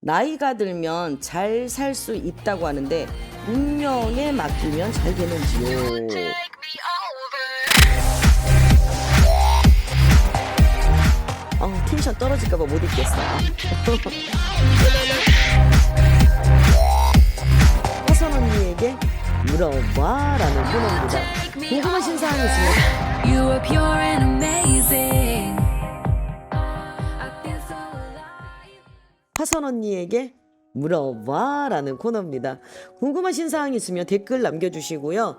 나이가 들면 잘 살 수 있다고 하는데 운명에 맡기면 잘 되는지요? 텐션 떨어질까봐 못 있겠어요. 화선 언니에게 물어봐 라는 코너입니다. 궁금하신 사항이 있으면 You are pure and amazing. I feel so alive. 화선 언니에게 물어봐 라는 코너입니다. 궁금하신 사항이 있으면 댓글 남겨주시고요.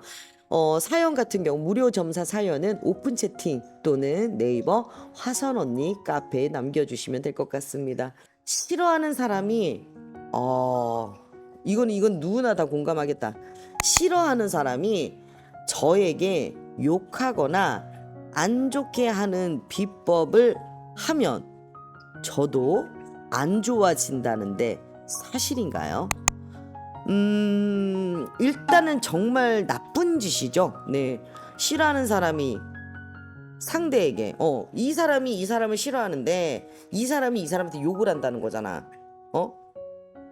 사연 같은 경우 무료 점사 사연은 오픈 채팅 또는 네이버 화선 언니 카페에 남겨주시면 될 것 같습니다. 싫어하는 사람이 이건 누구나 다 공감하겠다. 싫어하는 사람이 저에게 욕하거나 안 좋게 하는 비법을 하면 저도 안 좋아진다는데 사실인가요? 일단은 정말 나쁜 짓이죠. 네. 싫어하는 사람이 상대에게 이 사람이 이 사람을 싫어하는데 이 사람이 이 사람한테 욕을 한다는 거잖아.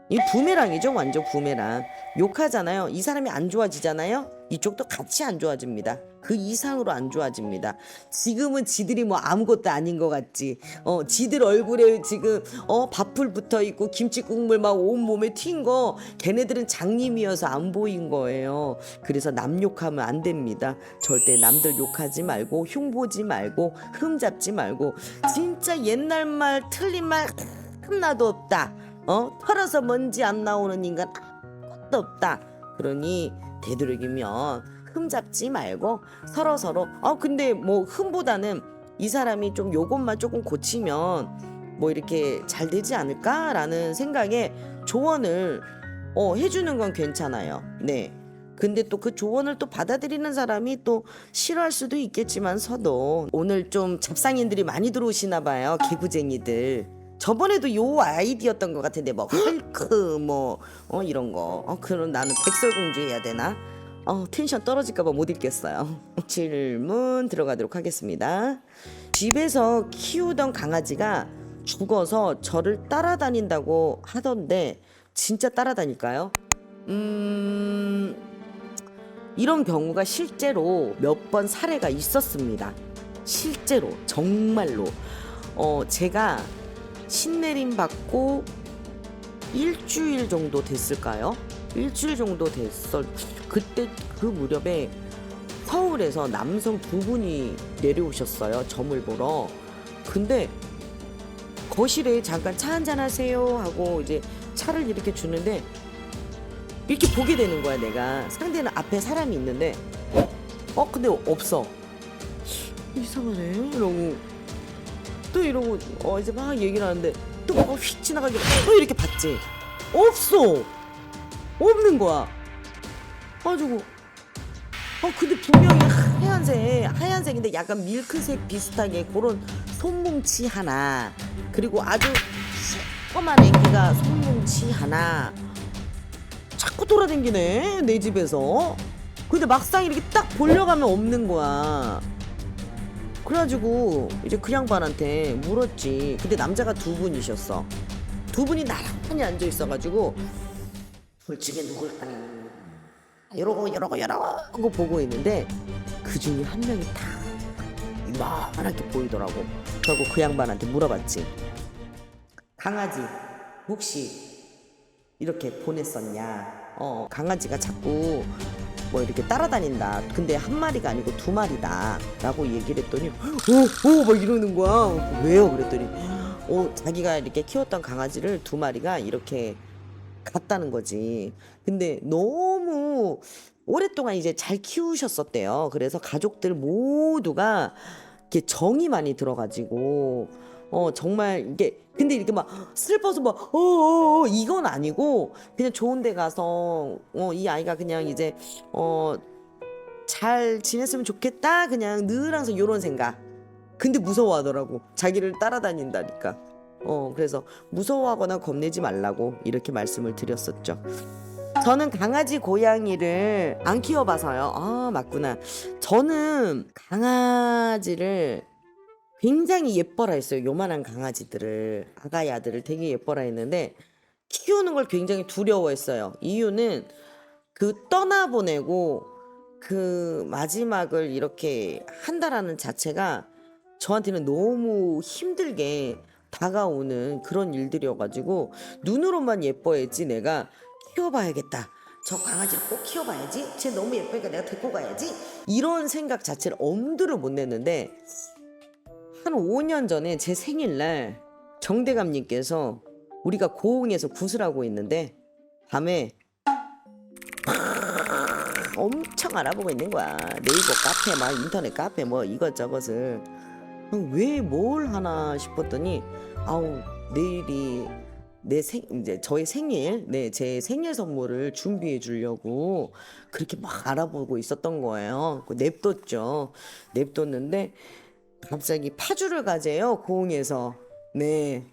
이 부메랑이죠. 완전 부메랑. 욕하잖아요. 이 사람이 안 좋아지잖아요. 이쪽도 같이 안 좋아집니다. 그 이상으로 안 좋아집니다. 지금은 지들이 뭐 아무것도 아닌 것 같지. 지들 얼굴에 지금 밥풀 붙어 있고 김치 국물 막 온몸에 튄 거 걔네들은 장님이어서 안 보인 거예요. 그래서 남 욕하면 안 됩니다. 절대 남들 욕하지 말고 흉보지 말고 흠잡지 말고 진짜 옛날 말 틀린 말 하나도 없다. 털어서 먼지 안 나오는 인간 아무것도 없다. 그러니 되도록이면 흠잡지 말고 서로 근데 뭐 흠보다는 이 사람이 좀 요것만 조금 고치면 뭐 이렇게 잘 되지 않을까라는 생각에 조언을 해주는 건 괜찮아요. 네. 근데 또 그 조언을 또 받아들이는 사람이 또 싫어할 수도 있겠지만서도 오늘 좀 잡상인들이 많이 들어오시나 봐요. 개구쟁이들. 저번에도 요 아이디였던 것 같은데 뭐 헐크 뭐 이런 거 그럼 나는 백설공주 해야 되나? 텐션 떨어질까봐 못 읽겠어요. 질문 들어가도록 하겠습니다. 집에서 키우던 강아지가 죽어서 저를 따라다닌다고 하던데 진짜 따라다닐까요? 이런 경우가 실제로 몇 번 사례가 있었습니다. 실제로 정말로 제가 신내림 받고 일주일 정도 됐을까요? 일주일 정도 됐을 그때 그 무렵에 서울에서 남성 두 분이 내려오셨어요. 점을 보러. 근데 거실에 잠깐 차 한잔 하세요 하고 이제 차를 이렇게 주는데 이렇게 보게 되는 거야. 내가 상대는 앞에 사람이 있는데 근데 없어. 이상하네 이러고 이제 막 얘기를 하는데 또 뭐가 휙 지나가길래 또 이렇게 봤지. 없어. 없는 거야. 가지고 근데 분명히 하얀색인데 약간 밀크색 비슷하게 그런 손뭉치 하나 그리고 아주 조그만 애기가 손뭉치 하나 자꾸 돌아다니네 내 집에서. 근데 막상 이렇게 딱 보려가면 없는 거야. 그래가지고 이제 그 양반한테 물었지. 근데 남자가 두 분이셨어. 두 분이 나란히 앉아 있어가지고 둘 중에 누굴까 이러고 보고 있는데 그 중에 한 명이 다 이만하게 보이더라고. 그리고 그 양반한테 물어봤지. 강아지 혹시 이렇게 보냈었냐? 강아지가 자꾸 뭐 이렇게 따라다닌다. 근데 한 마리가 아니고 두 마리다 라고 얘기를 했더니 막 이러는 거야. 왜요? 그랬더니 자기가 이렇게 키웠던 강아지를 두 마리가 이렇게 갔다는 거지. 근데 너무 오랫동안 이제 잘 키우셨었대요. 그래서 가족들 모두가 이렇게 정이 많이 들어가지고 정말 이게 근데 이렇게 막 슬퍼서 막 이건 아니고 그냥 좋은 데 가서 이 아이가 그냥 이제 잘 지냈으면 좋겠다 그냥 늘 항상 요런 생각. 근데 무서워하더라고. 자기를 따라다닌다니까. 그래서 무서워하거나 겁내지 말라고 이렇게 말씀을 드렸었죠. 저는 강아지 고양이를 안 키워봐서요. 맞구나. 저는 강아지를 굉장히 예뻐라 했어요. 요만한 강아지들을 아가야들을 되게 예뻐라 했는데 키우는 걸 굉장히 두려워했어요. 이유는 그 떠나보내고 그 마지막을 이렇게 한다라는 자체가 저한테는 너무 힘들게 다가오는 그런 일들이어가지고 눈으로만 예뻐했지 내가 키워봐야겠다. 저 강아지를 꼭 키워봐야지. 쟤 너무 예쁘니까 내가 데리고 가야지. 이런 생각 자체를 엄두를 못 냈는데 한 5년 전에 제 생일날 정대감님께서 우리가 고흥에서 구슬하고 있는데 밤에 엄청 알아보고 있는 거야. 네이버 카페 막 인터넷 카페 뭐 이것저것을 왜 뭘 하나 싶었더니 아우 내일이 이제 저의 생일 제 생일 선물을 준비해 주려고 그렇게 막 알아보고 있었던 거예요. 냅뒀죠. 냅뒀는데 갑자기 파주를 가재요. 고흥에서. 네.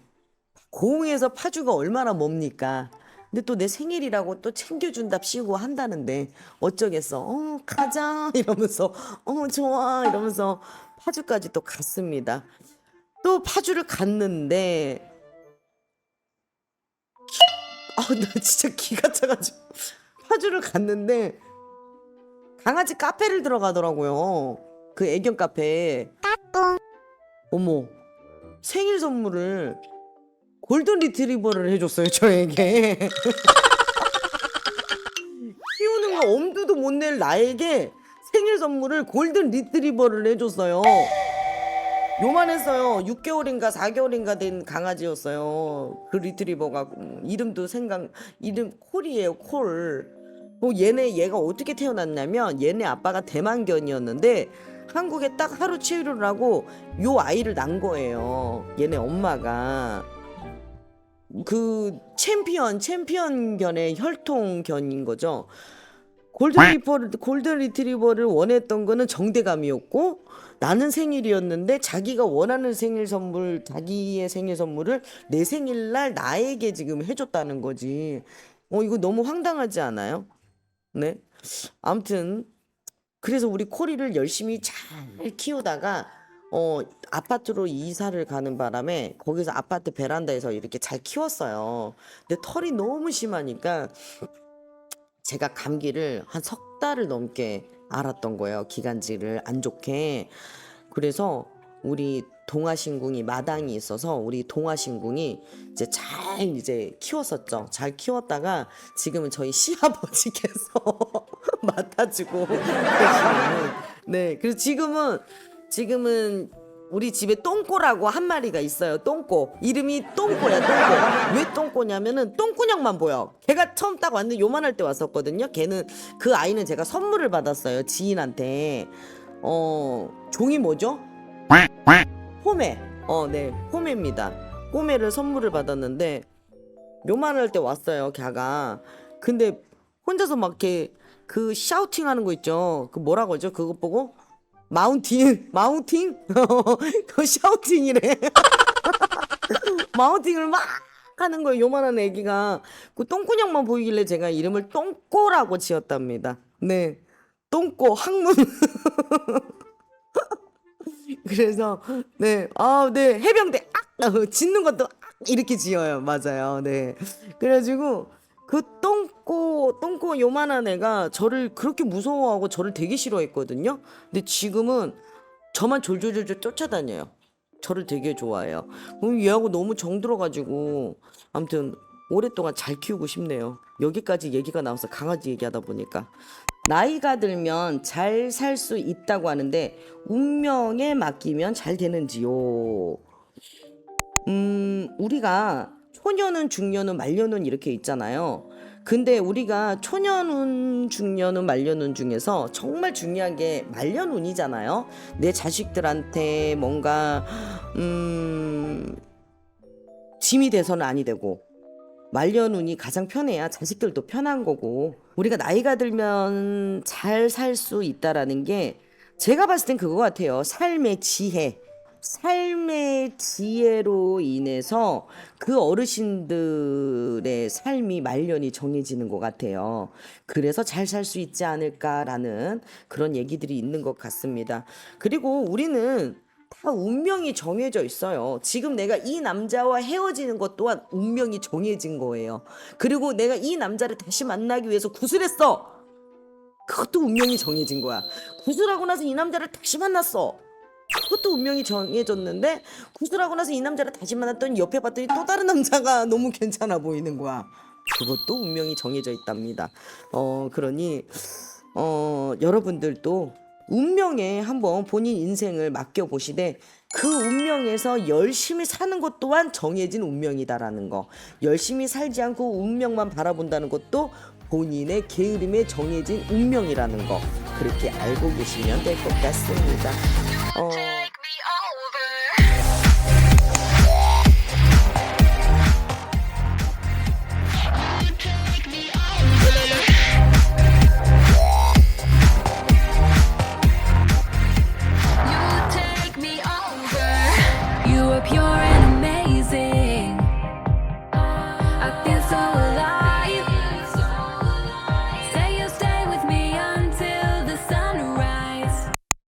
고흥에서 파주가 얼마나 멉니까? 근데 또 내 생일이라고 또 챙겨준답시고 한다는데 어쩌겠어. 가자 이러면서 좋아 이러면서 파주까지 또 갔습니다. 또 파주를 갔는데 나 진짜 기가 차가지고 파주를 갔는데 강아지 카페를 들어가더라고요. 그 애견 카페에. 어머 생일 선물을 골든 리트리버를 해줬어요 저에게. 키우는 거 엄두도 못 낼 나에게 생일 선물을 골든 리트리버를 해줬어요. 요만했어요. 6개월인가 4개월인가 된 강아지였어요. 그 리트리버가 이름 콜이에요. 콜. 얘가 어떻게 태어났냐면 얘네 아빠가 대만견이었는데 한국에 딱 하루 치유를 하고 요 아이를 낳은 거예요. 얘네 엄마가 그 챔피언견의 혈통견인 거죠. 골든 리트리버를 원했던 거는 정대감이었고 나는 생일이었는데 자기가 원하는 자기의 생일 선물을 내 생일날 나에게 지금 해줬다는 거지. 이거 너무 황당하지 않아요? 네. 아무튼 그래서 우리 코리를 열심히 잘 키우다가 아파트로 이사를 가는 바람에 거기서 아파트 베란다에서 이렇게 잘 키웠어요. 근데 털이 너무 심하니까 제가 감기를 한 석 달을 넘게 앓았던 거예요. 기관지를 안 좋게. 그래서 우리 동아신궁이 마당이 있어서 우리 동아신궁이 이제 키웠었죠. 잘 키웠다가 지금은 저희 시아버지께서 맡아주고 계시는. 네. 그래서 지금은 우리 집에 똥꼬라고 한 마리가 있어요. 똥꼬. 이름이 똥꼬야, 똥꼬. 왜 똥꼬냐면은 똥구녕만 보여. 걔가 처음 딱 왔는데 요만할 때 왔었거든요. 그 아이는 제가 선물을 받았어요. 지인한테. 종이 뭐죠? 포메. 네. 포메입니다. 포메를 선물을 받았는데 요만할 때 왔어요. 걔가. 근데 혼자서 막 이렇게 그 샤우팅 하는 거 있죠. 그 뭐라고 하죠? 그거 보고? 마운팅? 그 샤우팅이래. 마운팅을 막 하는 거예요. 요만한 애기가. 그 똥구녕만 보이길래 제가 이름을 똥꼬라고 지었답니다. 네. 똥꼬, 학문. 그래서, 네. 네. 해병대, 짖는 것도 이렇게 지어요. 맞아요. 네. 그래가지고, 그 똥꼬 요만한 애가 저를 그렇게 무서워하고 저를 되게 싫어했거든요. 근데 지금은 저만 졸졸졸졸 쫓아다녀요. 저를 되게 좋아해요. 얘하고 너무 정들어가지고 아무튼 오랫동안 잘 키우고 싶네요. 여기까지 얘기가 나와서 강아지 얘기하다 보니까 나이가 들면 잘 살 수 있다고 하는데 운명에 맡기면 잘 되는지요? 우리가 초년운, 중년운, 말년운 이렇게 있잖아요. 근데 우리가 초년운, 중년운, 말년운 중에서 정말 중요한 게 말년운이잖아요. 내 자식들한테 뭔가 짐이 돼서는 아니 되고 말년운이 가장 편해야 자식들도 편한 거고 우리가 나이가 들면 잘 살 수 있다라는 게 제가 봤을 땐 그거 같아요. 삶의 지혜로 인해서 그 어르신들의 삶이 말년이 정해지는 것 같아요. 그래서 잘 살 수 있지 않을까라는 그런 얘기들이 있는 것 같습니다. 그리고 우리는 다 운명이 정해져 있어요. 지금 내가 이 남자와 헤어지는 것 또한 운명이 정해진 거예요. 그리고 내가 이 남자를 다시 만나기 위해서 구슬했어. 그것도 운명이 정해진 거야. 구슬하고 나서 이 남자를 다시 만났어. 그것도 운명이 정해졌는데 구슬하고 나서 이 남자를 다시 만났더니 옆에 봤더니 또 다른 남자가 너무 괜찮아 보이는 거야. 그것도 운명이 정해져 있답니다. 그러니 여러분들도 운명에 한번 본인 인생을 맡겨보시되 그 운명에서 열심히 사는 것 또한 정해진 운명이다라는 거, 열심히 살지 않고 운명만 바라본다는 것도 본인의 게으름에 정해진 운명이라는 거, 그렇게 알고 계시면 될 것 같습니다. Take me over. Take me over. You take me over. You are pure and amazing. I feel so alive.